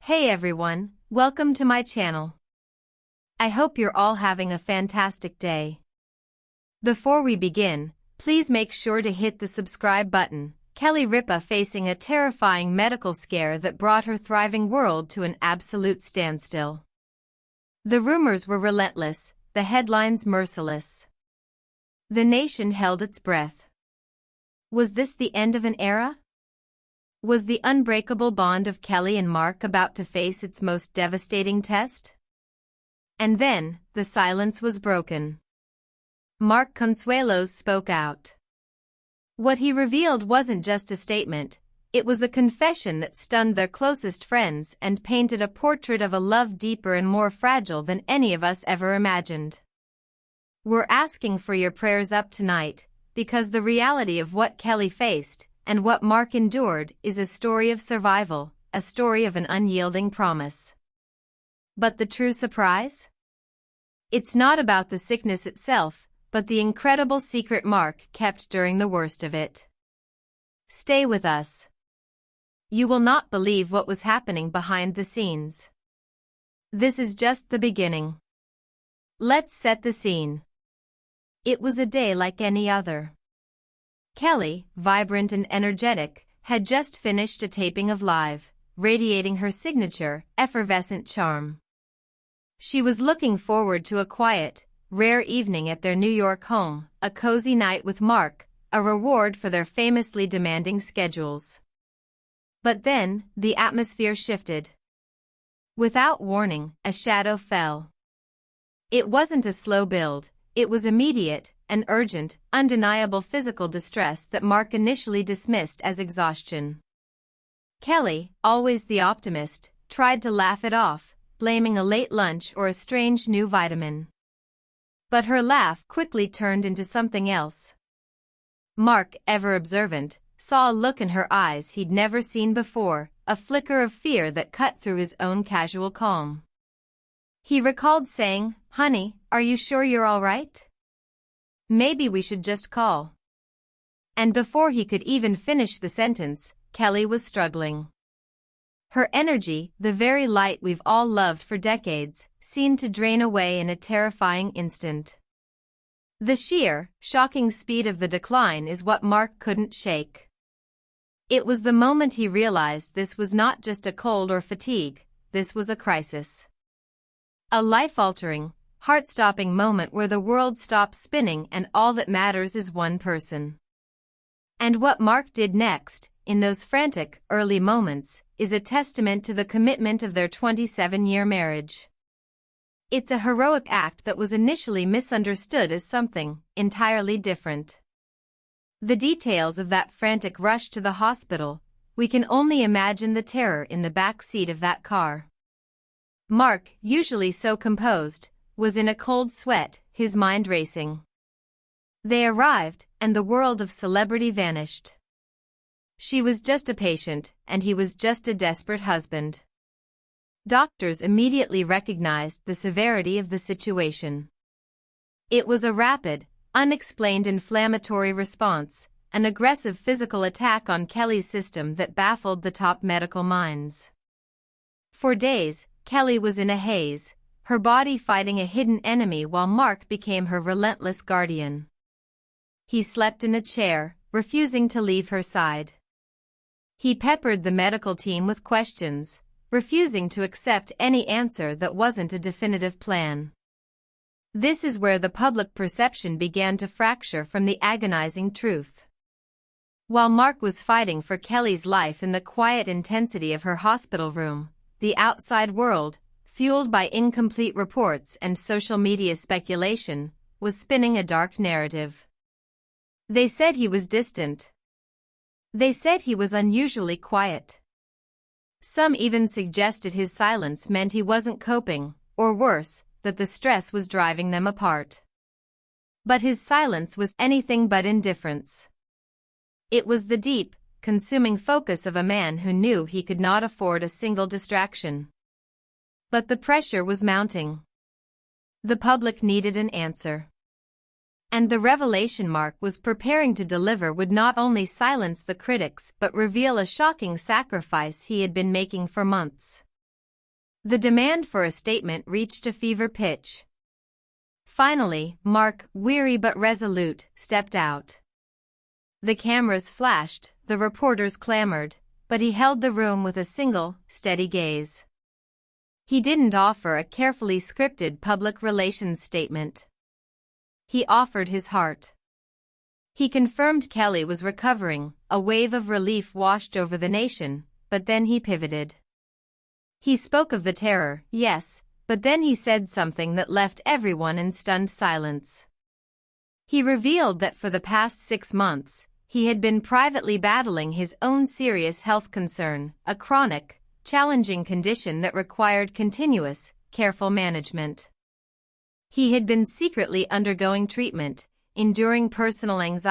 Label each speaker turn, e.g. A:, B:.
A: Hey everyone, welcome to my channel. I hope you're all having a fantastic day. Before we begin, please make sure to hit the subscribe button. Ripa facing a terrifying medical scare that brought her thriving world to an absolute standstill. The rumors were relentless, the headlines merciless. The nation held its breath. Was this the end of an era? Was the unbreakable bond of Kelly and Mark about to face its most devastating test? And then, the silence was broken. Mark Consuelos spoke out. What he revealed wasn't just a statement, it was a confession that stunned their closest friends and painted a portrait of a love deeper and more fragile than any of us ever imagined. We're asking for your prayers up tonight, because the reality of what Kelly faced and what Mark endured is a story of survival, a story of an unyielding promise. But the true surprise? It's not about the sickness itself, but the incredible secret Mark kept during the worst of it. Stay with us. You will not believe what was happening behind the scenes. This is just the beginning. Let's set the scene. It was a day like any other. Kelly, vibrant and energetic, had just finished a taping of Live, radiating her signature, effervescent charm. She was looking forward to a quiet, rare evening at their New York home, a cozy night with Mark, a reward for their famously demanding schedules. But then, the atmosphere shifted. Without warning, a shadow fell. It wasn't a slow build, it was immediate, an urgent, undeniable physical distress that Mark initially dismissed as exhaustion. Kelly, always the optimist, tried to laugh it off, blaming a late lunch or a strange new vitamin. But her laugh quickly turned into something else. Mark, ever observant, saw a look in her eyes he'd never seen before, a flicker of fear that cut through his own casual calm. He recalled saying, "Honey, are you sure you're all right? Maybe we should just call." And before he could even finish the sentence, Kelly was struggling. Her energy, the very light we've all loved for decades, seemed to drain away in a terrifying instant. The sheer, shocking speed of the decline is what Mark couldn't shake. It was the moment he realized this was not just a cold or fatigue, this was a crisis. A life-altering, heart-stopping moment where the world stops spinning and all that matters is one person. And what Mark did next, in those frantic, early moments, is a testament to the commitment of their 27-year marriage. It's a heroic act that was initially misunderstood as something entirely different. The details of that frantic rush to the hospital, we can only imagine the terror in the back seat of that car. Mark, usually so composed, was in a cold sweat, his mind racing. They arrived, and the world of celebrity vanished. She was just a patient, and he was just a desperate husband. Doctors immediately recognized the severity of the situation. It was a rapid, unexplained inflammatory response, an aggressive physical attack on Kelly's system that baffled the top medical minds. For days, Kelly was in a haze, her body fighting a hidden enemy while Mark became her relentless guardian. He slept in a chair, refusing to leave her side. He peppered the medical team with questions, refusing to accept any answer that wasn't a definitive plan. This is where the public perception began to fracture from the agonizing truth. While Mark was fighting for Kelly's life in the quiet intensity of her hospital room, the outside world, fueled by incomplete reports and social media speculation, was spinning a dark narrative. They said he was distant. They said he was unusually quiet. Some even suggested his silence meant he wasn't coping, or worse, that the stress was driving them apart. But his silence was anything but indifference. It was the deep, consuming focus of a man who knew he could not afford a single distraction. But the pressure was mounting. The public needed an answer. And the revelation Mark was preparing to deliver would not only silence the critics but reveal a shocking sacrifice he had been making for months. The demand for a statement reached a fever pitch. Finally, Mark, weary but resolute, stepped out. The cameras flashed, the reporters clamored, but he held the room with a single, steady gaze. He didn't offer a carefully scripted public relations statement. He offered his heart. He confirmed Kelly was recovering, a wave of relief washed over the nation, but then he pivoted. He spoke of the terror, yes, but then he said something that left everyone in stunned silence. He revealed that for the past 6 months, he had been privately battling his own serious health concern, a chronic, challenging condition that required continuous, careful management. He had been secretly undergoing treatment, enduring personal anxiety.